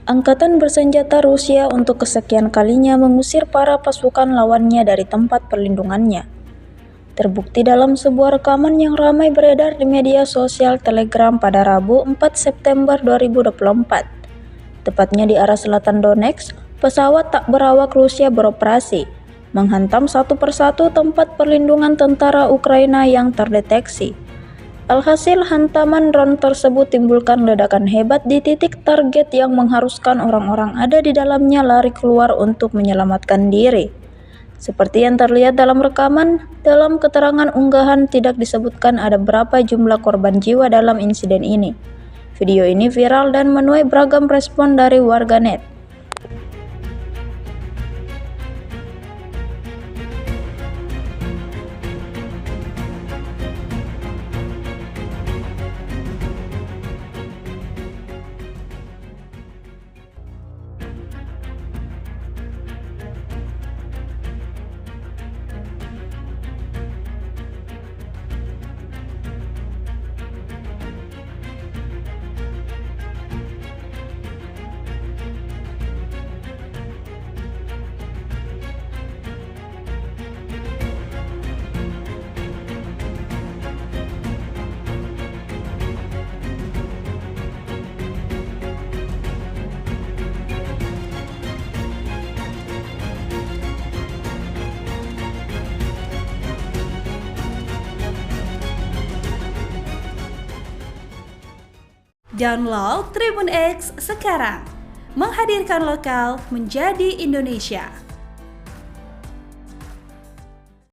Angkatan bersenjata Rusia untuk kesekian kalinya mengusir para pasukan lawannya dari tempat perlindungannya. Terbukti dalam sebuah rekaman yang ramai beredar di media sosial Telegram pada Rabu 4 September 2024. Tepatnya di arah selatan Donetsk, pesawat tak berawak Rusia beroperasi, menghantam satu persatu tempat perlindungan tentara Ukraina yang terdeteksi. Alhasil, hantaman drone tersebut timbulkan ledakan hebat di titik target yang mengharuskan orang-orang ada di dalamnya lari keluar untuk menyelamatkan diri. Seperti yang terlihat dalam rekaman, dalam keterangan unggahan tidak disebutkan ada berapa jumlah korban jiwa dalam insiden ini. Video ini viral dan menuai beragam respon dari warganet. Download Tribun X sekarang, menghadirkan lokal menjadi Indonesia.